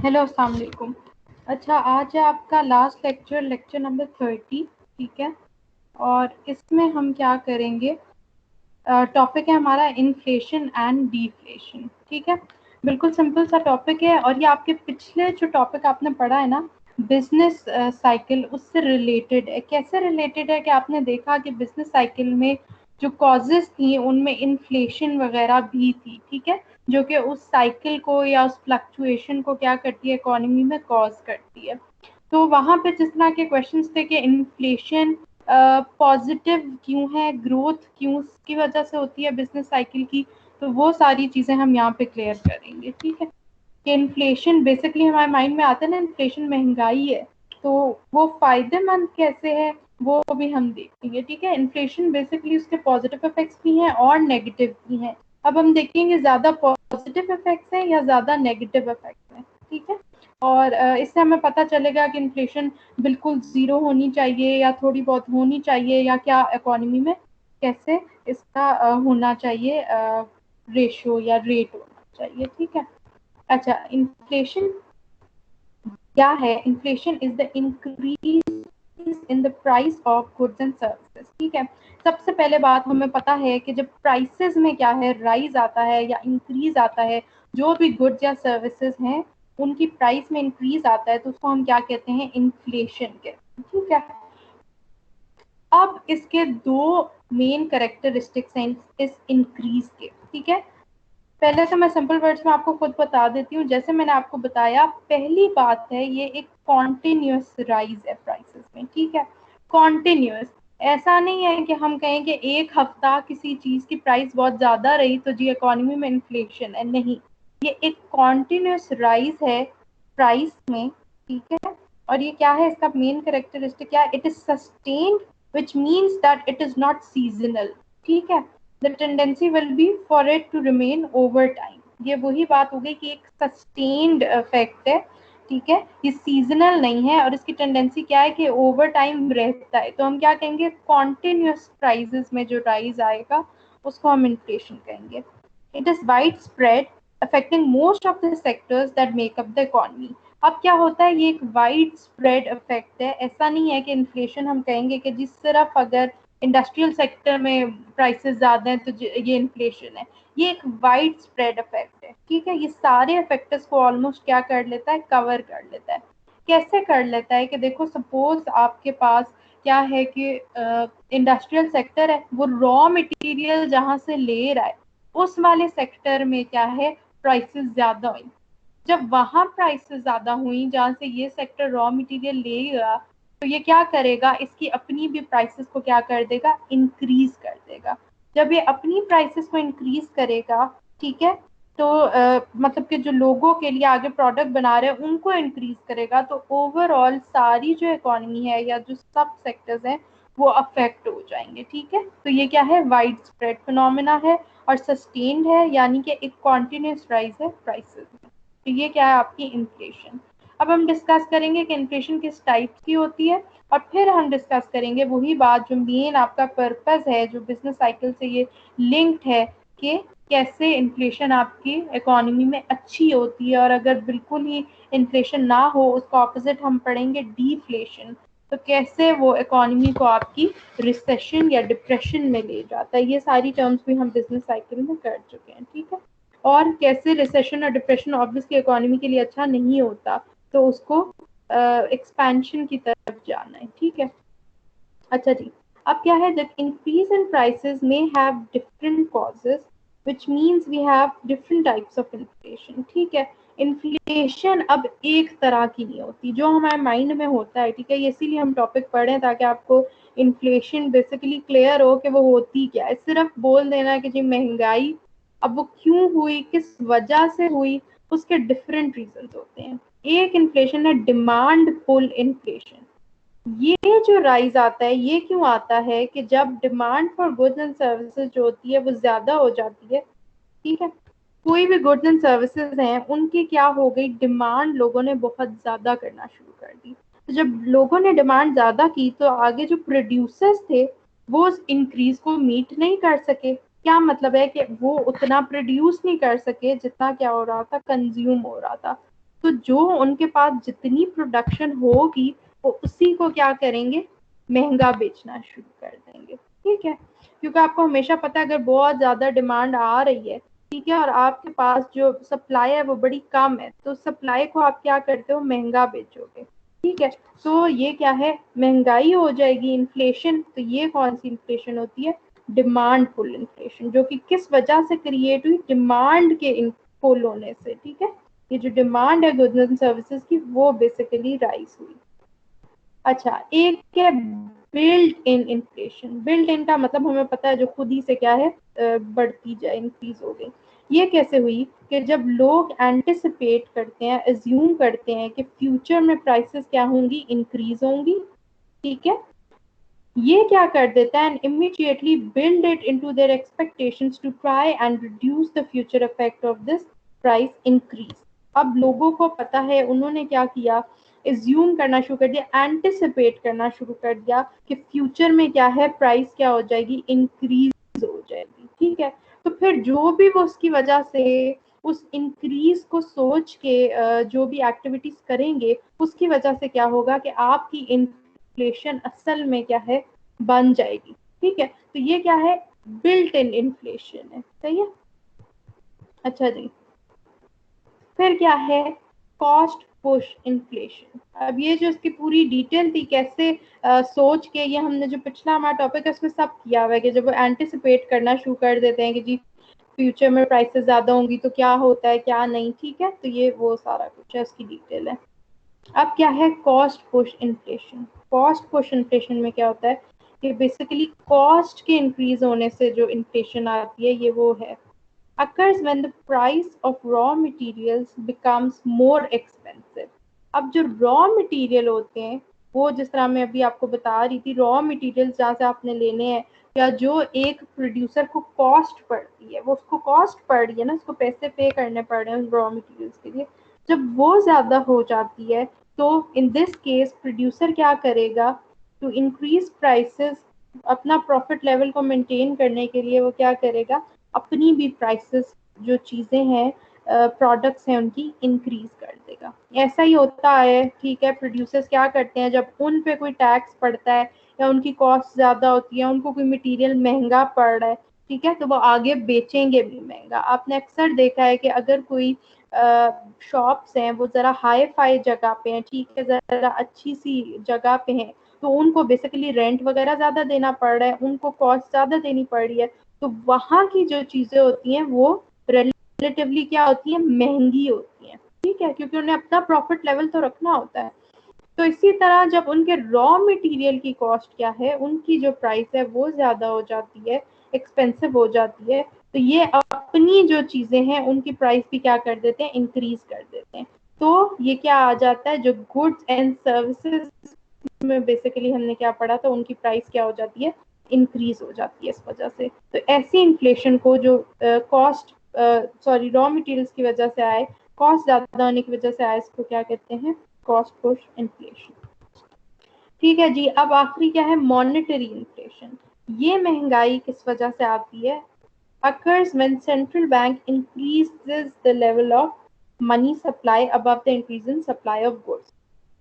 Hello, अस्सलाम वालेकुम। अच्छा, आज है आपका लास्ट लेक्चर, लेक्चर नंबर 30। ठीक है। और इसमें हम क्या करेंगे, टॉपिक है हमारा इन्फ्लेशन एंड डिफ्लेशन। ठीक है। बिल्कुल सिंपल सा टॉपिक है और ये आपके पिछले जो टॉपिक आपने पढ़ा है ना, बिजनेस साइकिल, उससे रिलेटेड है। कैसे रिलेटेड है कि आपने देखा कि बिजनेस साइकिल में जो कॉजेस थी उनमें इन्फ्लेशन वगैरह भी थी। ठीक है। जो कि उस साइकिल को या उस फ्लक्चुएशन को क्या करती है, इकोनॉमी में कॉज करती है। तो वहां पे जिस तरह के क्वेश्चंस थे कि इन्फ्लेशन पॉजिटिव क्यों है, ग्रोथ क्यों की वजह से होती है बिजनेस साइकिल की, तो वो सारी चीजें हम यहाँ पे क्लियर करेंगे। ठीक है। कि इन्फ्लेशन बेसिकली हमारे माइंड में आता है ना, इन्फ्लेशन महंगाई है, तो वो फायदेमंद कैसे है वो भी हम देखेंगे। ठीक है। इन्फ्लेशन बेसिकली उसके पॉजिटिव इफेक्ट्स भी हैं और नेगेटिव भी हैं। अब हम देखेंगे ज्यादा पॉजिटिव इफेक्ट्स हैं या ज्यादा नेगेटिव इफेक्ट्स हैं। ठीक है। और इससे हमें पता चलेगा कि इन्फ्लेशन बिल्कुल जीरो होनी चाहिए या थोड़ी बहुत होनी चाहिए, या क्या इकोनॉमी में कैसे इसका होना चाहिए, रेशो या रेट होना चाहिए। ठीक है। अच्छा, इन्फ्लेशन क्या है? Inflation is the increase in the price of goods and services. ठीक है। सबसे पहले बात हमें पता है कि जब प्राइसेस में क्या है, राइज आता है या इंक्रीज आता है, जो भी गुड्स या सर्विसेज हैं उनकी प्राइस में इंक्रीज आता है, तो उसको हम क्या कहते हैं, इन्फ्लेशन कहते हैं। ठीक है। अब इसके दो मेन कैरेक्टरिस्टिक्स हैं इस इंक्रीज के। ठीक है। पहले तो मैं सिंपल वर्ड्स में आपको खुद बता देती हूँ। जैसे मैंने आपको बताया, पहली बात है ये एक कॉन्टिन्यूस राइज है प्राइसेस में। ठीक है। कॉन्टिन्यूस, ऐसा नहीं है कि हम कहें कि एक हफ्ता किसी चीज की प्राइस बहुत ज्यादा रही तो जी इकोनॉमी में इन्फ्लेशन है। नहीं, ये एक कॉन्टिन्यूस राइज है प्राइस में। ठीक है। और ये क्या है, इसका मेन कैरेक्टरिस्टिक क्या है, it is sustained, which means that it is not seasonal. ठीक है। the tendency will be for it to remain over time. ये वही बात हो गई कि एक सस्टेन्ड इफेक्ट है। ठीक है। ये सीजनल नहीं है और इसकी टेंडेंसी क्या है कि ओवर टाइम रहता है। तो हम क्या कहेंगे, कॉन्टिन्यूस प्राइसेस में जो राइज आएगा उसको हम इन्फ्लेशन कहेंगे। It is wide spread affecting most of the sectors that make up the economy. अब क्या होता है, ये एक वाइड स्प्रेड इफेक्ट है। ऐसा नहीं है कि इन्फ्लेशन हम कहेंगे कि जिस तरफ अगर इंडस्ट्रियल सेक्टर में प्राइसेस ज्यादा हैं तो ये इन्फ्लेशन है। ये एक वाइड स्प्रेड इफेक्ट है। ठीक है। ये सारे फैक्टर्स को ऑलमोस्ट क्या कर लेता है, कवर कर लेता है। कैसे कर लेता है कि देखो, सपोज आपके पास क्या है कि इंडस्ट्रियल सेक्टर है, वो रॉ मटेरियल जहां से ले रहा है उस वाले सेक्टर में क्या है, प्राइसेस ज्यादा हुई। जब वहां प्राइसेस ज्यादा हुई जहां से ये सेक्टर रॉ मटेरियल लेगा, तो ये क्या करेगा, इसकी अपनी भी प्राइसेस को क्या कर देगा, इंक्रीज कर देगा। जब ये अपनी प्राइसेस को इंक्रीज करेगा, ठीक है, तो मतलब कि जो लोगों के लिए आगे प्रोडक्ट बना रहे हैं उनको इंक्रीज करेगा, तो ओवरऑल सारी जो इकोनॉमी है या जो सब सेक्टर्स हैं वो अफेक्ट हो जाएंगे। ठीक है। तो ये क्या है, वाइड स्प्रेड फिनोमिना है और सस्टेन्ड है, यानी कि एक कॉन्टिन्यूस राइज है प्राइसेस में। तो ये क्या है, आपकी इन्फ्लेशन। अब हम डिस्कस करेंगे कि इन्फ्लेशन किस टाइप की होती है, और फिर हम डिस्कस करेंगे वही बात जो मेन आपका पर्पस है, जो बिजनेस साइकिल से ये लिंक्ड है, कि कैसे इन्फ्लेशन आपकी इकोनॉमी में अच्छी होती है, और अगर बिल्कुल ही इन्फ्लेशन ना हो उसका ऑपोजिट हम पढ़ेंगे डीफ्लेशन, तो कैसे वो इकोनॉमी को आपकी रिसेशन या डिप्रेशन में ले जाता है। ये सारी टर्म्स भी हम बिजनेस साइकिल में कर चुके हैं। ठीक है। और कैसे रिसेशन और डिप्रेशन ऑब्वियसली इकोनॉमी के लिए अच्छा नहीं होता, तो उसको एक्सपेंशन की तरफ जाना है। ठीक है। अच्छा जी, अब क्या है, that increase in prices may have different causes, which means we have different types of inflation. ठीक है। इन्फ्लेशन अब एक तरह की नहीं होती जो हमारे माइंड में होता है। ठीक है। इसीलिए हम टॉपिक पढ़ें ताकि आपको इन्फ्लेशन बेसिकली क्लियर हो कि वो होती क्या है। सिर्फ बोल देना कि जी महंगाई, अब वो क्यों हुई, किस वजह से हुई, उसके डिफरेंट रीजंस होते हैं। एक इन्फ्लेशन है डिमांड पुल इन्फ्लेशन। ये जो राइज आता है ये क्यों आता है कि जब demand for goods and services जो होती है वो ज्यादा हो जाती है। ठीक है। कोई भी गुड्स एंड सर्विसेज हैं उनकी क्या हो गई, डिमांड लोगों ने बहुत ज्यादा करना शुरू कर दी। तो जब लोगों ने डिमांड ज्यादा की तो आगे जो प्रोड्यूसर्स थे वो उस इंक्रीज को मीट नहीं कर सके। क्या मतलब है कि वो उतना प्रोड्यूस नहीं कर सके जितना क्या हो रहा था, कंज्यूम हो रहा था। तो जो उनके पास जितनी प्रोडक्शन होगी वो उसी को क्या करेंगे, महंगा बेचना शुरू कर देंगे। ठीक है, क्योंकि आपको हमेशा पता है अगर बहुत ज्यादा डिमांड आ रही है, ठीक है, और आपके पास जो सप्लाई है वो बड़ी कम है, तो सप्लाई को आप क्या करते हो, महंगा बेचोगे। ठीक है, तो ये क्या है, महंगाई हो जाएगी, इन्फ्लेशन। तो ये कौन सी इन्फ्लेशन होती है, डिमांड पुल इन्फ्लेशन, जो कि किस वजह से क्रिएट हुई, डिमांड के पुल होने से। ठीक है, ये जो डिमांड है गुड्स एंड सर्विसेज की वो बेसिकली राइज हुई। अच्छा, एक है built in inflation. Built in का मतलब हमें पता है जो खुद ही से क्या है, बढ़ती जाए, इंक्रीज हो गई। ये कैसे हुई कि जब लोग एंटिसिपेट करते हैं, एज्यूम करते हैं कि फ्यूचर में प्राइसेस क्या होंगी, इंक्रीज होंगी। ठीक है, ये क्या कर देता है, and immediately build it into their expectations to try and reduce the future effect of this price increase. अब लोगों को पता है, उन्होंने क्या किया, एज्यूम करना शुरू कर दिया, एंटिसिपेट करना शुरू कर दिया कि फ्यूचर में क्या है, प्राइस क्या हो जाएगी, इंक्रीज हो जाएगी। ठीक है, तो फिर जो भी वो उसकी वजह से उस इंक्रीज को सोच के जो भी एक्टिविटीज करेंगे, उसकी वजह से क्या होगा कि आपकी इन्फ्लेशन असल में क्या है, बन जाएगी। ठीक है, तो ये क्या है, बिल्ट इन इन्फ्लेशन है। सही है। अच्छा जी, फिर क्या है, कॉस्ट पुश इन्फ्लेशन। अब ये जो इसकी पूरी डिटेल थी, कैसे सोच के, ये हमने जो पिछला हमारा टॉपिक है उसमें सब किया हुआ है कि जब वो एंटिसिपेट करना शुरू कर देते हैं कि जी फ्यूचर में प्राइसेस ज्यादा होंगी तो क्या होता है क्या नहीं। ठीक है, तो ये वो सारा कुछ है, उसकी डिटेल है। अब क्या है, cost push inflation. Cost push inflation में क्या होता है कि बेसिकली कॉस्ट के इंक्रीज होने से जो इन्फ्लेशन आती है, ये वो है, occurs when the price of raw materials becomes more expensive। अब जो raw material होते हैं, वो जिस तरह मैं अभी आपको बता रही थी, raw materials जहाँ से आपने लेने हैं, या जो एक प्रोड्यूसर को कॉस्ट पड़ती है, वो उसको कॉस्ट पड़ रही है ना, उसको पैसे पे करने पड़ रहे हैं उस रॉ मटेरियल्स के लिए, जब वो ज्यादा हो जाती है तो इन दिस केस प्रोड्यूसर क्या करेगा, टू इंक्रीज प्राइसेस, अपना प्रॉफिट लेवल को मेंटेन करने के लिए वो क्या करेगा, अपनी भी प्राइसेस, जो चीजें हैं, प्रोडक्ट्स हैं, उनकी इंक्रीज कर देगा। ऐसा ही होता है। ठीक है, प्रोड्यूसर्स क्या करते हैं, जब उन पे कोई टैक्स पड़ता है या उनकी कॉस्ट ज्यादा होती है, उनको कोई मटेरियल महंगा पड़ रहा है, ठीक है, तो वो आगे बेचेंगे भी महंगा। आपने अक्सर देखा है कि अगर कोई शॉप्स हैं वो जरा हाई फाई जगह पे हैं, ठीक है, जरा अच्छी सी जगह पे हैं, तो उनको बेसिकली रेंट वगैरह ज्यादा देना पड़ रहा है, उनको कॉस्ट ज्यादा देनी पड़ रही है, तो वहां की जो चीजें होती हैं वो रिलेटिवली क्या होती है, महंगी होती हैं। ठीक है, क्योंकि उन्हें अपना प्रॉफिट लेवल तो रखना होता है। तो इसी तरह जब उनके रॉ मटेरियल की कॉस्ट क्या है, उनकी जो प्राइस है वो ज्यादा हो जाती है, एक्सपेंसिव हो जाती है, तो ये अपनी जो चीजें हैं उनकी प्राइस भी क्या कर देते हैं, इंक्रीज कर देते हैं। तो ये क्या आ जाता है, जो गुड्स एंड सर्विसेज में बेसिकली हमने क्या पढ़ा था, उनकी प्राइस क्या हो जाती है, इंक्रीज हो जाती है इस वजह से। तो ऐसी इन्फ्लेशन को जो कॉस्ट रॉ मटेरियल्स की वजह से आए, कॉस्ट ज्यादा होने की वजह से आए, इसको क्या कहते हैं, कॉस्ट पुश इन्फ्लेशन। ठीक है जी, अब आखिरी क्या है, मॉनेटरी इन्फ्लेशन। ये महंगाई किस वजह से आती है, occurs when central bank increases the level of money supply above the increase in supply of goods।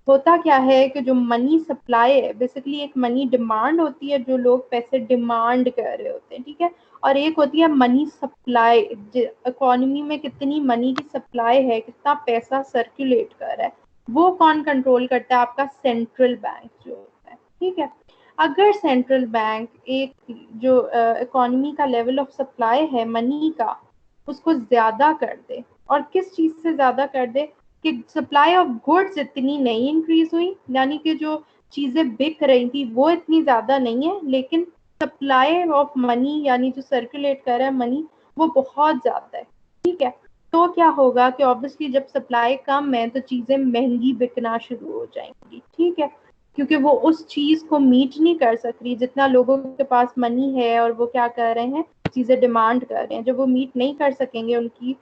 होता क्या है कि जो मनी सप्लाई है, बेसिकली एक मनी डिमांड होती है, जो लोग पैसे डिमांड कर रहे होते हैं, ठीक है, और एक होती है मनी सप्लाई, इकोनॉमी में कितनी मनी की सप्लाई है, कितना पैसा सर्कुलेट कर रहा है, वो कौन कंट्रोल करता है, आपका सेंट्रल बैंक जो होता है। ठीक है, अगर सेंट्रल बैंक एक जो इकोनॉमी का लेवल ऑफ सप्लाई है मनी का, उसको ज्यादा कर दे, और किस चीज से ज्यादा कर दे, कि सप्लाई ऑफ गुड्स इतनी नहीं इंक्रीज हुई, यानी कि जो चीजें बिक रही थी वो इतनी ज्यादा नहीं है, लेकिन सप्लाई ऑफ मनी यानी जो सर्कुलेट कर रहा है मनी, वो बहुत ज्यादा है। ठीक है, तो क्या होगा कि ऑब्वियसली जब सप्लाई कम है तो चीजें महंगी बिकना शुरू हो जाएंगी। ठीक है, क्योंकि वो उस चीज को मीट नहीं कर सक रही, जितना लोगों के पास मनी है, और वो क्या कर रहे हैं, चीजें डिमांड कर रहे हैं, जब वो मीट नहीं कर सकेंगे उनकी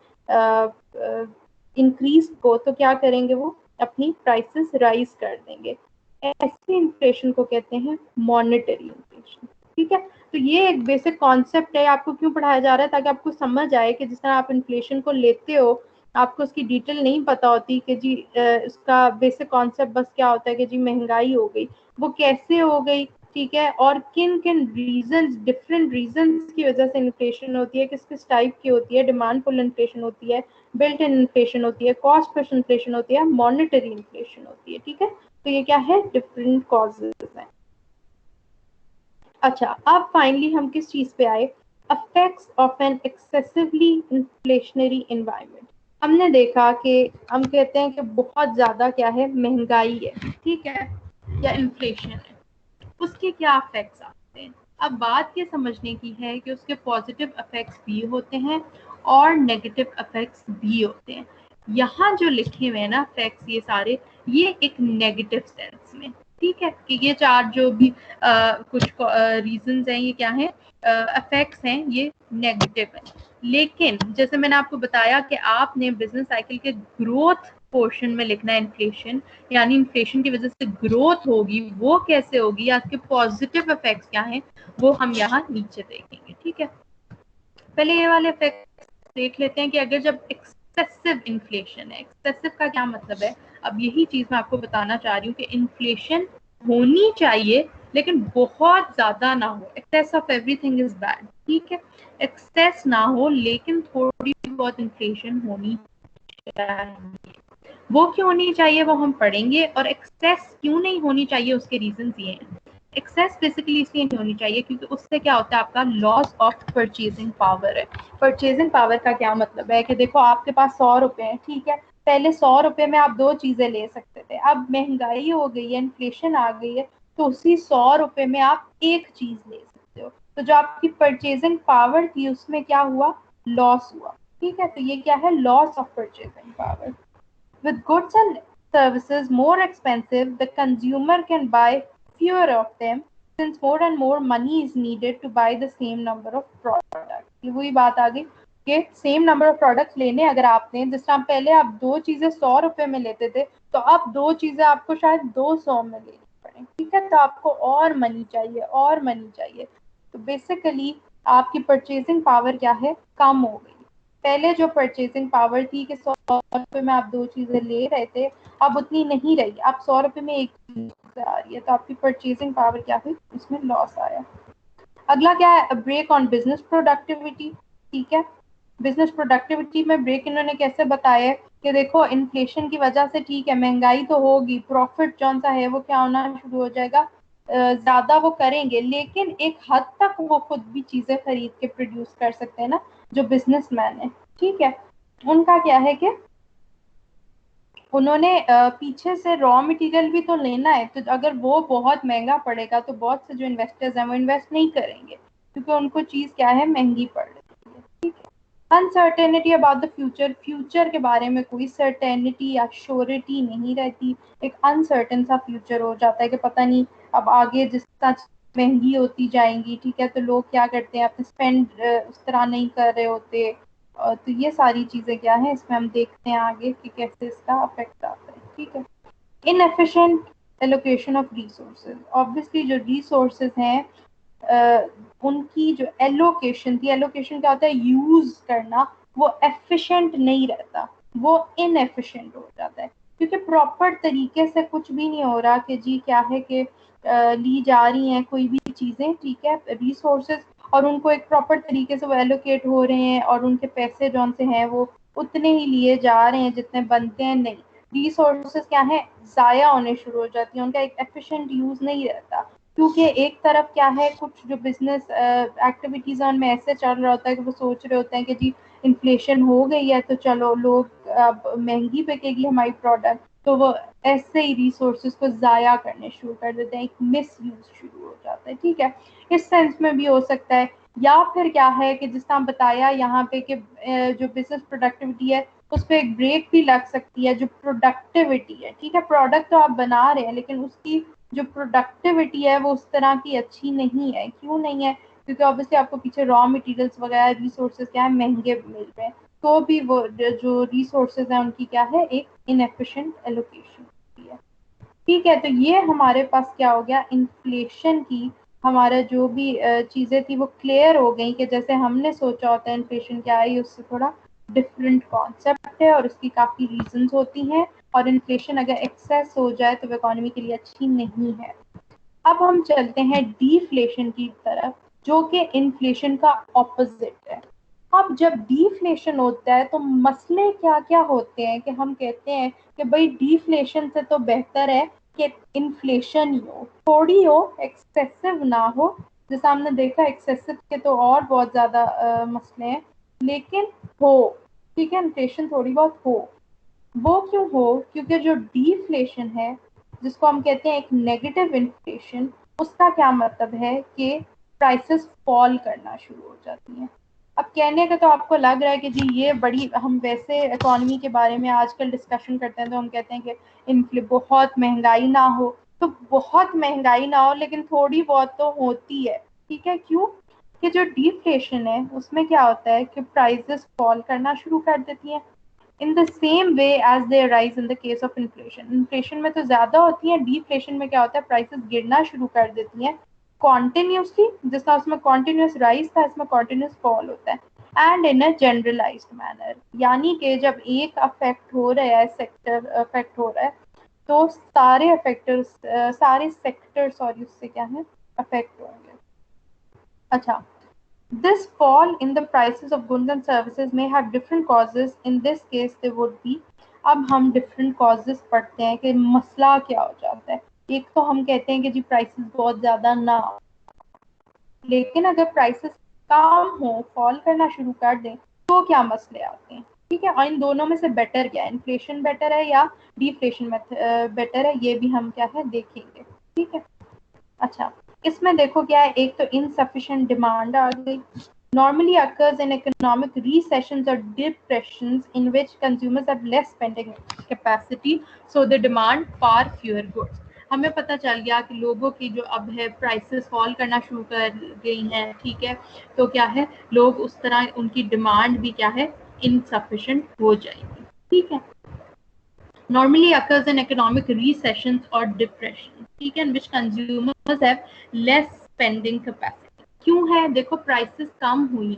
इंक्रीज को, तो क्या करेंगे, वो अपनी प्राइसेस राइज कर देंगे। ऐसे इन्फ्लेशन को कहते हैं मॉनेटरी इन्फ्लेशन। ठीक है, तो ये एक बेसिक कॉन्सेप्ट है, आपको क्यों पढ़ाया जा रहा है, ताकि आपको समझ आए कि जिस तरह आप इन्फ्लेशन को लेते हो, आपको उसकी डिटेल नहीं पता होती कि जी उसका बेसिक कॉन्सेप्ट बस क्या होता है कि जी महंगाई हो गई, वो कैसे हो गई, ठीक है, और किन किन रीजंस, डिफरेंट रीजंस की वजह से इन्फ्लेशन होती है, किस किस टाइप की होती है, डिमांड पुल इन्फ्लेशन होती है, बिल्ट इन इन्फ्लेशन होती है, कॉस्ट पुश इन्फ्लेशन होती है, मॉनेटरी इन्फ्लेशन होती है, ठीक है। तो ये क्या है, डिफरेंट कॉजेज हैं। अच्छा, अब फाइनली हम किस चीज पे आए, affects of an excessively inflationary environment. हमने देखा कि हम कहते हैं कि बहुत ज्यादा क्या है, महंगाई है, ठीक है, या इन्फ्लेशन है, उसके क्या इफेक्ट्स आते हैं। अब बात ये समझने की है कि उसके पॉजिटिव इफेक्ट्स भी होते हैं और नेगेटिव इफेक्ट्स भी होते हैं। यहाँ जो लिखे हुए हैं ना इफेक्ट्स, ये सारे, ये एक नेगेटिव सेंस में, ठीक है, कि ये चार जो भी कुछ रीजंस हैं, ये क्या हैं, इफेक्ट्स हैं, ये नेगेटिव है। लेकिन जैसे मैंने आपको बताया कि आपने बिजनेस साइकिल के ग्रोथ पोर्शन में लिखना है इन्फ्लेशन, यानी इन्फ्लेशन की वजह से ग्रोथ होगी, वो कैसे होगी, आपके पॉजिटिव इफेक्ट्स क्या हैं, वो हम यहाँ नीचे देखेंगे, ठीक है। पहले ये वाले इफेक्ट्स देख लेते हैं कि अगर जब एक्सेसिव इन्फ्लेशन है, एक्सेसिव का क्या मतलब है, अब यही चीज मैं आपको बताना चाह रही हूँ कि इन्फ्लेशन होनी चाहिए लेकिन बहुत ज्यादा ना हो, excess of everything is bad, ठीक है, एक्सेस ना हो लेकिन थोड़ी बहुत इन्फ्लेशन होनी चाहिए। वो क्यों होनी चाहिए वो हम पढ़ेंगे, और एक्सेस क्यों नहीं होनी चाहिए उसके रीजंस ये हैं। एक्सेस बेसिकली इसलिए नहीं होनी चाहिए क्योंकि उससे क्या होता है, आपका लॉस ऑफ परचेजिंग पावर है। परचेजिंग पावर का क्या मतलब है कि देखो आपके पास 100 रुपए हैं, ठीक है, पहले 100 रुपए में आप 2 चीजें ले सकते थे, अब महंगाई हो गई है, इन्फ्लेशन आ गई है, तो उसी 100 रुपए में आप एक चीज ले सकते हो, तो जो आपकी परचेजिंग पावर थी उसमें क्या हुआ, लॉस हुआ, ठीक है। तो ये क्या है, loss of purchasing power. With goods and services more expensive, the consumer can buy fewer of them since more and more money is needed to buy the same number of products. ये वही बात आ गई कि same number of products लेने अगर आपने, जिस time पहले आप 2 चीजें 100 रुपए में लेते थे, तो अब 2 चीजें आपको शायद 200 में लेनी पड़े, ठीक है, तो आपको और मनी चाहिए, और मनी चाहिए। तो बेसिकली आपकी परचेजिंग पावर क्या है, कम हो गई। पहले जो परचेजिंग पावर थी कि 100 रुपए में आप 2 चीजें ले रहे थे, अब उतनी नहीं रही, अब 100 रुपए में एक चीज आ रही है, तो आपकी परचेजिंग पावर क्या हुई, उसमें लॉस आया। अगला क्या है, ब्रेक ऑन बिजनेस प्रोडक्टिविटी, ठीक है। बिजनेस प्रोडक्टिविटी में ब्रेक इन्होंने कैसे बताया है कि देखो इन्फ्लेशन की वजह से, ठीक है, महंगाई तो होगी, प्रॉफिट जौन सा है वो क्या होना शुरू हो जाएगा, ज्यादा वो करेंगे, लेकिन एक हद तक वो खुद भी चीजें खरीद के प्रोड्यूस कर सकते हैं ना, जो बिजनेसमैन है, ठीक है। उनका क्या है कि उन्होंने पीछे से रॉ मटेरियल भी तो लेना है, तो अगर वो बहुत महंगा पड़ेगा तो बहुत से जो इन्वेस्टर्स हैं वो इन्वेस्ट नहीं करेंगे क्योंकि उनको चीज क्या है, महंगी पड़ रही है, ठीक है। Uncertainty about the future, future के बारे में कोई सर्टेनिटी या श्योरिटी नहीं रहती, एक अनसर्टेन सा फ्यूचर हो जाता है कि पता नहीं अब आगे जिस तरह महंगी होती जाएंगी, ठीक है, तो लोग क्या करते हैं, अपने स्पेंड उस तरह नहीं कर रहे होते। तो ये सारी चीजें क्या है, इसमें हम देखते हैं आगे कि कैसे इसका अफेक्ट आता है, ठीक है। Inefficient allocation of resources, obviously जो रिसोर्सेज हैं उनकी जो एलोकेशन थी, एलोकेशन क्या होता है, यूज करना, वो एफिशिएंट नहीं रहता, वो इनएफिशिएंट हो जाता है क्योंकि प्रॉपर तरीके से कुछ भी नहीं हो रहा कि जी क्या है कि ली जा रही हैं कोई भी चीजें, ठीक है, रिसोर्सेज, और उनको एक प्रॉपर तरीके से वो एलोकेट हो रहे हैं और उनके पैसे जौन से हैं वो उतने ही लिए जा रहे हैं जितने बनते हैं, नहीं, रिसोर्सेज क्या है, जाया होने शुरू हो जाती है, उनका एक एफिशिएंट यूज नहीं रहता क्योंकि एक तरफ क्या है, कुछ जो बिजनेस एक्टिविटीज है उनमें ऐसे चल रहा होता है कि वो सोच रहे होते हैं कि जी इन्फ्लेशन हो गई है तो चलो लोग अब महंगी बिकेगी हमारी प्रोडक्ट, तो वो ऐसे ही रिसोर्सेज को जाया करने शुरू कर देते हैं, एक मिस यूज शुरू हो जाता है, ठीक है, इस सेंस में भी हो सकता है। या फिर क्या है कि जिस तरह बताया यहाँ पे कि जो बिजनेस प्रोडक्टिविटी है उस पर एक ब्रेक भी लग सकती है, जो प्रोडक्टिविटी है, ठीक है, प्रोडक्ट तो आप बना रहे हैं लेकिन उसकी जो प्रोडक्टिविटी है वो उस तरह की अच्छी नहीं है, क्यों नहीं है, क्योंकि ऑब्वियसली आपको पीछे रॉ मटेरियल्स वगैरह रिसोर्सेज क्या है, महंगे मिल रहे हैं, तो भी वो जो रिसोर्सेज है उनकी क्या है, एक इनएफिशिएंट एलोकेशन होती है, ठीक है। तो ये हमारे पास क्या हो गया, इन्फ्लेशन की हमारा जो भी चीजें थी वो क्लियर हो गई कि जैसे हमने सोचा होता है इन्फ्लेशन क्या है, उससे थोड़ा डिफरेंट कॉन्सेप्ट है और उसकी काफ़ी रीजंस होती हैं, और इन्फ्लेशन अगर एक्सेस हो जाए तो वो इकोनॉमी के लिए अच्छी नहीं है। अब हम चलते हैं डीफ्लेशन की तरफ, जो कि इन्फ्लेशन का ऑपोजिट है। अब जब डीफ्लेशन होता है तो मसले क्या क्या होते हैं कि हम कहते हैं कि भाई डीफ्लेशन से तो बेहतर है कि इन्फ्लेशन ही हो, थोड़ी हो, एक्सेसिव ना हो। जैसा हमने देखा एक्सेसिव के तो और बहुत ज्यादा मसले हैं, लेकिन हो, ठीक है, इन्फ्लेशन थोड़ी बहुत हो। वो क्यों हो? क्योंकि जो डीफ्लेशन है, जिसको हम कहते हैं एक नेगेटिव इन्फ्लेशन, उसका क्या मतलब है कि प्राइसेस फॉल करना शुरू हो जाती हैं। अब कहने का तो आपको लग रहा है कि जी ये बड़ी, हम वैसे इकोनॉमी के बारे में आजकल डिस्कशन करते हैं तो हम कहते हैं कि बहुत महंगाई ना हो, तो बहुत महंगाई ना हो लेकिन थोड़ी बहुत तो होती है, ठीक है। क्यों? कि जो डिफ्लेशन है उसमें क्या होता है कि प्राइसेस फॉल करना शुरू कर देती हैं in the same way as they rise in the case of inflation. Inflation में तो ज्यादा होती है, डिफ्लेशन में क्या होता है, प्राइसेस गिरना शुरू कर देती हैं कॉन्टिन्यूसली, जिसका उसमें कॉन्टिन्यूस राइज था, इसमें कॉन्टिन्यूस फॉल होता है, and in a generalized manner. यानी कि जब एक अफेक्ट हो रहा है, सेक्टर अफेक्ट हो रहा है, तो सारे अफेक्टर्स, सारे सेक्टर, सॉरी, उससे क्या है, अफेक्ट होंगे। अच्छा, this fall in the prices of goods and services may have different causes. In this case, they would be, अब हम different causes पढ़ते हैं कि मसला क्या हो जाता है। एक तो हम कहते हैं कि जी प्राइसेस बहुत ज़्यादा ना हो, लेकिन अगर प्राइसेस कम हो, फॉल करना शुरू कर दें, तो क्या मसले आते हैं, ठीक है। और इन दोनों में से बेटर क्या है, इन्फ्लेशन बेटर है या डिफ्लेशन बेटर है, ये भी हम क्या है देखेंगे, ठीक है। अच्छा, इसमें देखो क्या है, एक तो इनसफिशिएंट डिमांड आ गई। Normally occurs in economic recessions or depressions in which consumers have less spending capacity, so they demand far fewer goods. हमें पता चल गया कि लोगों की जो अब है प्राइसेस फॉल करना शुरू कर गई हैं, ठीक है, तो क्या है, लोग उस तरह उनकी डिमांड भी क्या है, इनसफिशिएंट हो जाएगी, ठीक है। Normally occurs in economic recessions or depression, ठीक है, in which consumers have less spending capacity. क्यों है? देखो प्राइसेस कम हुई,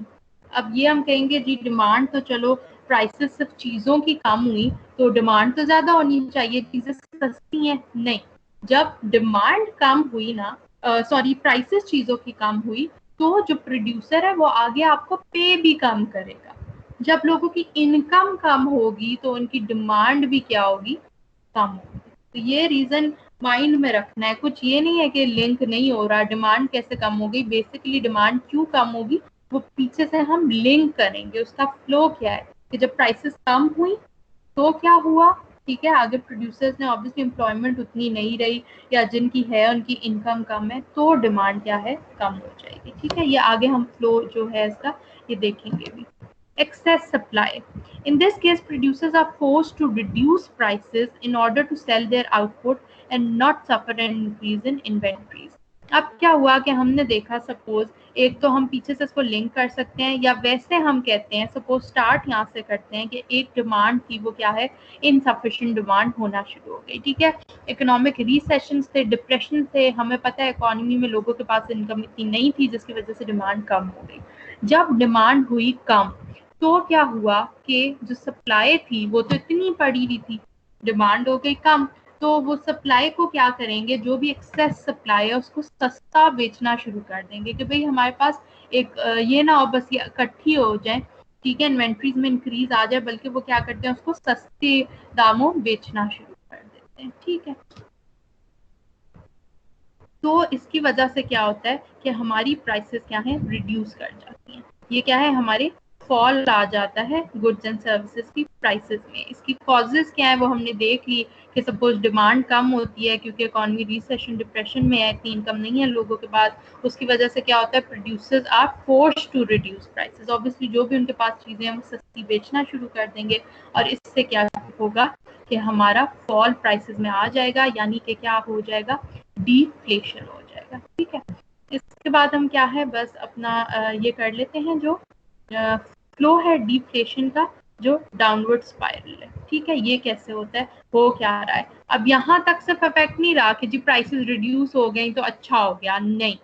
अब ये हम कहेंगे जी डिमांड तो चलो, प्राइसेस सिर्फ चीजों की कम हुई तो डिमांड तो ज्यादा होनी चाहिए, चीजें सस्ती हैं, नहीं। जब डिमांड कम हुई ना, सॉरी, प्राइसेस चीजों की कम हुई, तो जो प्रोड्यूसर है वो आगे आपको पे भी कम करेगा। जब लोगों की इनकम कम होगी तो उनकी डिमांड भी क्या होगी, कम होगी। तो ये रीजन माइंड में रखना है, कुछ ये नहीं है कि लिंक नहीं हो रहा, डिमांड कैसे कम होगी, बेसिकली डिमांड क्यों कम होगी वो पीछे से हम लिंक करेंगे, उसका फ्लो क्या है कि जब प्राइसेस कम हुई तो क्या हुआ, ठीक है, आगे प्रोड्यूसर्स ने ऑब्वियसली एम्प्लॉयमेंट उतनी नहीं रही, या जिनकी है उनकी इनकम कम है, तो डिमांड क्या है, कम हो जाएगी, ठीक है। ये आगे हम फ्लो जो है इसका ये देखेंगे भी। Excess supply. In this case, producers are forced to reduce prices in order to sell their output and not suffer an increase in inventories. अब क्या हुआ कि हमने देखा, सपोज एक तो हम पीछे से इसको लिंक कर सकते हैं, या वैसे हम कहते हैं, सपोज स्टार्ट यहाँ से करते हैं कि एक डिमांड थी, वो क्या है, इनसफिशिएंट डिमांड होना शुरू हो गई, ठीक है। इकोनॉमिक रिसेशन थे, डिप्रेशन थे, हमें पता है इकोनॉमी में लोगों के पास इनकम इतनी नहीं थी जिसकी वजह से डिमांड कम हो गई। जब डिमांड हुई कम, तो क्या हुआ कि जो सप्लाई थी वो तो इतनी पड़ी हुई थी, डिमांड हो गई कम, तो वो सप्लाई को क्या करेंगे, जो भी एक्सेस सप्लाई है उसको सस्ता बेचना शुरू कर देंगे कि भाई हमारे पास एक ये ना हो बस ये इकट्ठी हो जाए, ठीक है, इन्वेंट्रीज में इंक्रीज आ जाए, बल्कि वो क्या करते हैं, उसको सस्ते दामों बेचना शुरू कर देते हैं, ठीक है। तो इसकी वजह से क्या होता है कि हमारी प्राइसेस क्या है, रिड्यूस कर जाती हैं, ये क्या है, हमारे फॉल आ जाता है गुड्स एंड सर्विसेज की प्राइसेस में। इसकी कॉजेज क्या है वो हमने देख ली कि सपोज डिमांड कम होती है क्योंकि इकोनॉमी रिसेशन डिप्रेशन में है, इतनी इनकम नहीं है लोगों के पास, उसकी वजह से क्या होता है, producers are forced to reduce prices. Obviously जो भी उनके पास चीजें हैं वो सस्ती बेचना शुरू कर देंगे, और इससे क्या होगा कि हमारा फॉल प्राइसेस में आ जाएगा, यानी कि क्या हो जाएगा, डिफ्लेशन हो जाएगा, ठीक है। इसके बाद हम क्या है, बस अपना ये कर लेते हैं, जो फ्लो है डिफ्लेशन का, जो डाउनवर्ड स्पाइरल है, ठीक है। ये कैसे होता है, हो क्या रहा है, अब यहाँ तक सिर्फ इफेक्ट नहीं रहा कि जी प्राइसेस रिड्यूस हो गई तो अच्छा हो गया, नहीं,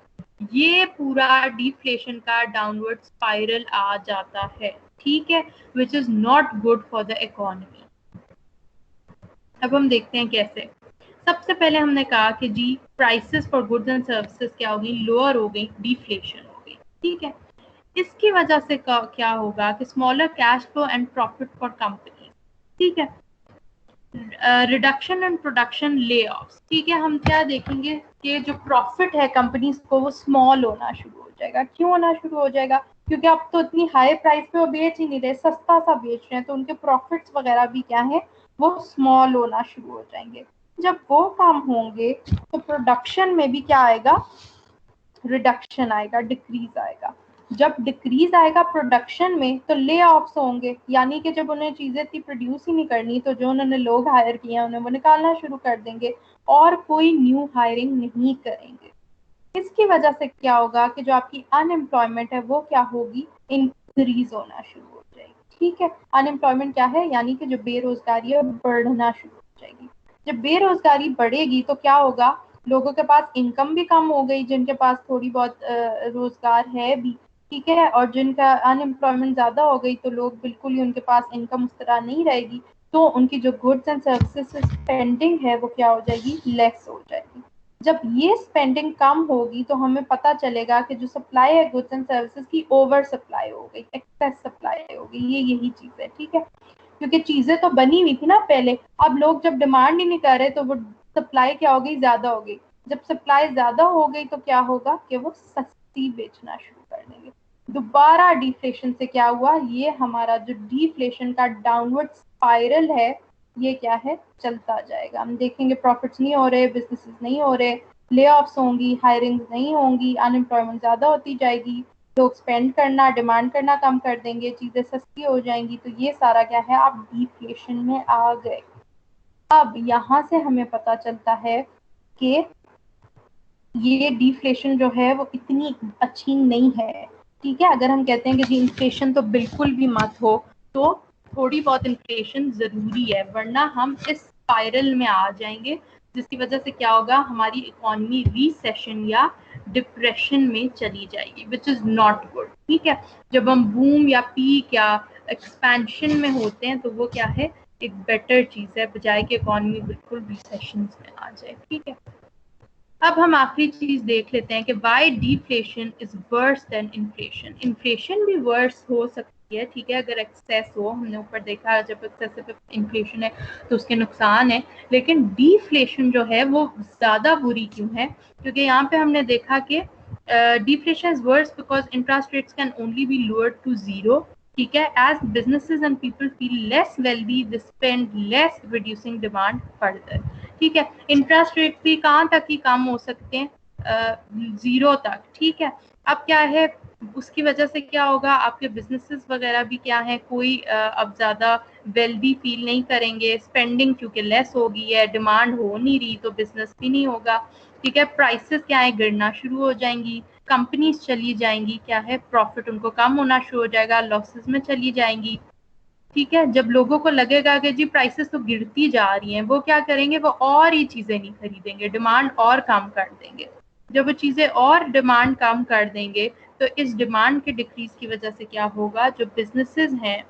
ये पूरा डिफ्लेशन का डाउनवर्ड स्पाइरल आ जाता है, ठीक है, which is not good for the economy. अब हम देखते हैं कैसे। सबसे पहले हमने कहा कि जी prices for goods and services क्या हो गई, लोअर हो गई, डिफ्लेशन हो गई। ठीक है, इसकी वजह से क्या होगा कि smaller cash flow and profit for company. ठीक है, रिडक्शन एंड प्रोडक्शन ले ऑफ्स। ठीक है, हम क्या देखेंगे कि जो प्रॉफिट है कंपनीज को वो स्मॉल होना शुरू हो जाएगा। क्यों होना शुरू हो जाएगा? क्योंकि अब तो इतनी हाई प्राइस पे वो बेच ही नहीं रहे, सस्ता सा बेच रहे हैं, तो उनके प्रॉफिट्स वगैरह भी क्या है, वो स्मॉल होना शुरू हो जाएंगे। जब वो काम होंगे तो प्रोडक्शन में भी क्या आएगा, रिडक्शन आएगा, डिक्रीज आएगा। जब डिक्रीज आएगा प्रोडक्शन में तो ले ऑफ्स होंगे, यानी कि जब उन्हें चीजें इतनी प्रोड्यूस ही नहीं करनी तो जो उन्होंने लोग हायर किए हैं उन्हें वो निकालना शुरू कर देंगे और कोई न्यू हायरिंग नहीं करेंगे। इसकी वजह से क्या होगा कि जो आपकी अनएम्प्लॉयमेंट है वो क्या होगी, इंक्रीज होना शुरू हो जाएगी। ठीक है, अनएम्प्लॉयमेंट क्या है, यानी कि जो बेरोजगारी है बढ़ना शुरू हो जाएगी। जब बेरोजगारी बढ़ेगी तो क्या होगा, लोगों के पास इनकम भी कम हो गई, जिनके पास थोड़ी बहुत रोजगार है भी। ठीक है, और जिनका अनएम्प्लॉयमेंट ज्यादा हो गई तो लोग बिल्कुल ही, उनके पास इनकम उस तरह नहीं रहेगी, तो उनकी जो गुड्स एंड सर्विसेज स्पेंडिंग है वो क्या हो जाएगी, लेस हो जाएगी। जब ये स्पेंडिंग कम होगी तो हमें पता चलेगा कि जो सप्लाई है गुड्स एंड सर्विसेज की, ओवर सप्लाई हो गई, एक्सेस सप्लाई हो गई। ये यही चीज है। ठीक है, क्योंकि चीजें तो बनी हुई थी ना पहले, अब लोग जब डिमांड ही नहीं कर रहे तो वो सप्लाई क्या हो गई, ज्यादा हो गई। जब सप्लाई ज्यादा हो गई तो क्या होगा कि वो सस्ती बेचना शुरू कर देंगे। दोबारा डिफ्लेशन से क्या हुआ, ये हमारा जो डिफ्लेशन का डाउनवर्ड स्पाइरल है ये क्या है, चलता जाएगा। हम देखेंगे प्रॉफिट्स नहीं हो रहे, बिजनेसेस नहीं हो रहे, ले ऑफ्स होंगी, हायरिंग नहीं होंगी, अनएम्प्लॉयमेंट ज्यादा होती जाएगी, लोग स्पेंड करना, डिमांड करना कम कर देंगे, चीजें सस्ती हो जाएंगी। तो ये सारा क्या है, आप डिफ्लेशन में आ गए। अब यहाँ से हमें पता चलता है कि ये डिफ्लेशन जो है वो इतनी अच्छी नहीं है। ठीक है, अगर हम कहते हैं कि जी इन्फ्लेशन तो बिल्कुल भी मत हो, तो थोड़ी बहुत इन्फ्लेशन जरूरी है, वरना हम इस स्पाइरल में आ जाएंगे, जिसकी वजह से क्या होगा, हमारी इकोनॉमी रिसेशन या डिप्रेशन में चली जाएगी, विच इज नॉट गुड। ठीक है, जब हम बूम या पीक या एक्सपेंशन में होते हैं तो वो क्या है, एक बेटर चीज है, बजाय कि इकोनॉमी बिल्कुल रिसेशन में आ जाए। ठीक है, अब हम आखिरी चीज देख लेते हैं कि why deflation is worse than inflation. Inflation भी वर्स हो सकती है, ठीक है, अगर एक्सेस हो। हमने ऊपर देखा जब एक्सेसिव इन्फ्लेशन है तो उसके नुकसान है, लेकिन डिफ्लेशन जो है वो ज्यादा बुरी क्यों है, क्योंकि यहाँ पे हमने देखा कि deflation is worse because interest rates can only be lowered to zero. ठीक है, as businesses and people feel less wealthy, they spend less, reducing demand further. ठीक है, इंटरेस्ट रेट भी कहाँ तक ही कम हो सकते हैं, जीरो तक। ठीक है, अब क्या है, उसकी वजह से क्या होगा, आपके बिजनेसेस वगैरह भी क्या है, कोई अब ज्यादा वेल्दी फील नहीं करेंगे, स्पेंडिंग क्योंकि लेस हो गई है, डिमांड हो नहीं रही तो बिजनेस भी नहीं होगा। ठीक है, प्राइसेस क्या है, गिरना शुरू हो जाएंगी, कंपनीज चली जाएंगी, क्या है, प्रॉफिट उनको कम होना शुरू हो जाएगा, लॉसेस में चली जाएंगी। ठीक है, जब लोगों को लगेगा कि जी प्राइसेस तो गिरती जा रही हैं, वो क्या करेंगे, वो और ही चीजें नहीं खरीदेंगे, डिमांड और कम कर देंगे। जब वो चीजें और डिमांड कम कर देंगे तो इस डिमांड के डिक्रीज की वजह से क्या होगा, जो बिजनेसेस हैं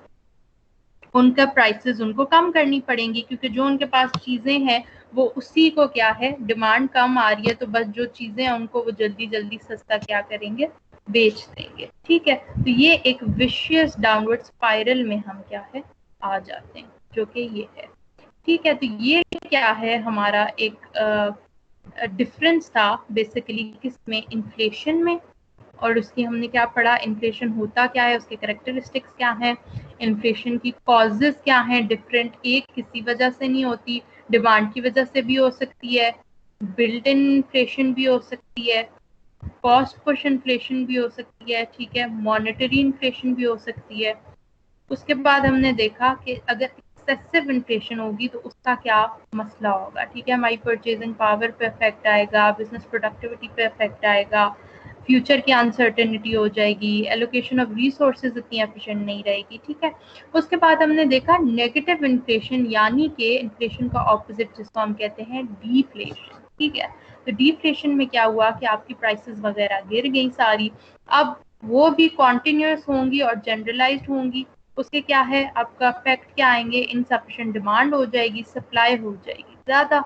उनका प्राइसेस उनको कम करनी पड़ेंगी, क्योंकि जो उनके पास चीजें हैं वो उसी को क्या है, डिमांड कम आ रही है तो बस जो चीजें हैं उनको वो जल्दी जल्दी सस्ता क्या करेंगे, बेच देंगे। ठीक है, तो ये एक विशियस डाउनवर्ड स्पाइरल में हम क्या है, आ जाते हैं, जो कि ये है। ठीक है, तो ये क्या है, हमारा एक डिफरेंस था बेसिकली किसमें, इन्फ्लेशन में। और उसकी हमने क्या पढ़ा, इन्फ्लेशन होता क्या है, उसके कैरेक्टरिस्टिक्स क्या हैं, इन्फ्लेशन की कॉजेज क्या हैं, डिफरेंट, एक किसी वजह से नहीं होती, डिमांड की वजह से भी हो सकती है, बिल्ट इन इन्फ्लेशन भी हो सकती है, कॉस्ट पुश इन्फ्लेशन भी हो सकती है। ठीक है, मॉनेटरी इन्फ्लेशन भी हो सकती है। उसके बाद हमने देखा कि अगर एक्सेसिव इन्फ्लेशन होगी तो उसका क्या मसला होगा। ठीक है, हमारी परचेजिंग पावर पे इफेक्ट आएगा, बिजनेस प्रोडक्टिविटी पे इफेक्ट आएगा, फ्यूचर की अनसर्टेनिटी हो जाएगी, एलोकेशन ऑफ रिसोर्सेज इतनी एफिशिएंट नहीं रहेगी। ठीक है, उसके बाद हमने देखा नेगेटिव इन्फ्लेशन, यानी कि इन्फ्लेशन का ऑपोजिट जिसको हम कहते हैं डिफ्लेशन। ठीक है, तो डिफ्लेशन में क्या हुआ कि आपकी प्राइसेस वगैरह गिर गई सारी, अब वो भी कॉन्टिन्यूस होंगी और जनरलाइज्ड होंगी। उसके क्या है, आपका इफेक्ट क्या आएंगे, इनसफिशिएंट डिमांड हो जाएगी, सप्लाई हो जाएगी ज़्यादा,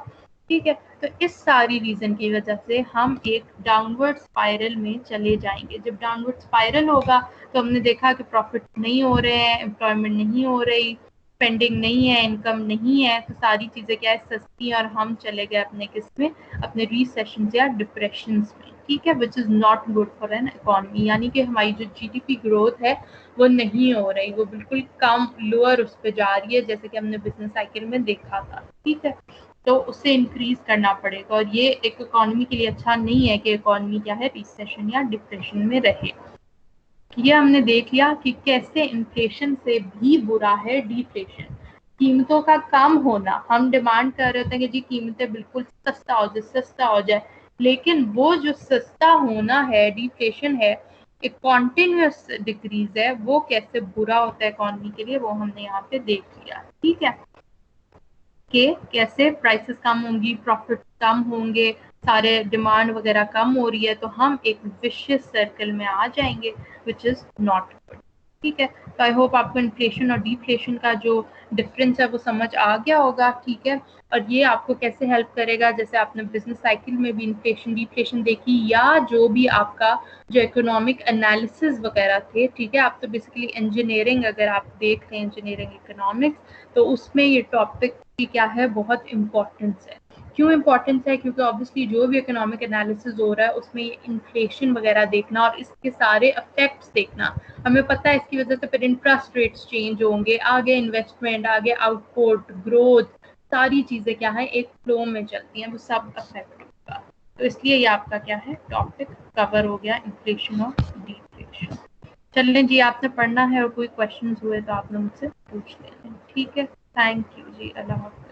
ठीक है। तो इस सारी रीज़न की वजह से हम एक डाउनवर्ड स्पाइरल में चले जाएंगे। जब डाउनवर्ड स्पाइरल होगा तो हमने देखा कि प्रॉफिट नहीं हो रहे हैं, एम्प्लॉयमेंट नहीं हो रही, स्पेंडिंग नहीं है, इनकम नहीं है, तो सारी चीज़ें क्या है, सस्ती, और हम चले गए अपने किसमें, अपने रिसेशन या डिप्रेशन में, ठीक है, which is not good for an economy. यानी कि हमारी जो जीडीपी ग्रोथ है वो नहीं हो रही, वो बिल्कुल कम लोअर उस पर जा रही है, जैसे कि हमने बिजनेस साइकिल में देखा था, ठीक है। तो उसे इंक्रीज करना पड़ेगा, और ये एक इकोनॉमी के लिए अच्छा नहीं है कि इकोनॉमी क्या है, रिसेशन या डिप्रेशन में रहे। ये हमने देख लिया कि कैसे इन्फ्लेशन से भी बुरा है डिफ्लेशन। कीमतों का कम होना, हम डिमांड कर रहे होते हैं कि जी कीमतें बिल्कुल सस्ता हो जाए, सस्ता हो जाए, लेकिन वो जो सस्ता होना है, डिफ्लेशन है, एक कॉन्टिन्यूस डिक्रीज है, वो कैसे बुरा होता है इकोनॉमी के लिए, वो हमने यहाँ पे देख लिया, ठीक है, कि कैसे प्राइसेस कम होंगी, प्रॉफिट कम होंगे, सारे डिमांड वगैरह कम हो रही है, तो हम एक विशियस सर्कल में आ जाएंगे, विच इज नॉट गुड, ठीक है। तो आई होप आपको इन्फ्लेशन और डिफ्लेशन का जो डिफरेंस है वो समझ आ गया होगा, ठीक है। और ये आपको कैसे हेल्प करेगा, जैसे आपने बिजनेस साइकिल में भी इन्फ्लेशन डिफ्लेशन देखी, या जो भी आपका जो इकोनॉमिक एनालिसिस वगैरह थे, ठीक है, आप तो बेसिकली इंजीनियरिंग अगर आप देख रहे हैं, इंजीनियरिंग इकोनॉमिक्स, तो उसमें ये टॉपिक की क्या है, बहुत इम्पोर्टेंस है। क्यों इम्पोर्टेंस है, क्योंकि ऑब्वियसली जो भी इकोनॉमिक एनालिसिस हो रहा है उसमें ये इन्फ्लेशन वगैरह देखना और इसके सारे इफेक्ट्स देखना, हमें पता है इसकी वजह से फिर इंटरेस्ट रेट्स चेंज होंगे, आगे इन्वेस्टमेंट, आगे आउटपुट, ग्रोथ, सारी चीजें क्या है एक फ्लो में चलती हैं, वो सब अफेक्ट होगा। तो इसलिए ये आपका क्या है, टॉपिक कवर हो गया, इन्फ्लेशन और डिफ्लेशन। चलें जी, आपने पढ़ना है और कोई क्वेश्चंस हुए तो आपने मुझसे पूछ लेना, ठीक है। थैंक यू जी, अल्लाह हाफ़िज़।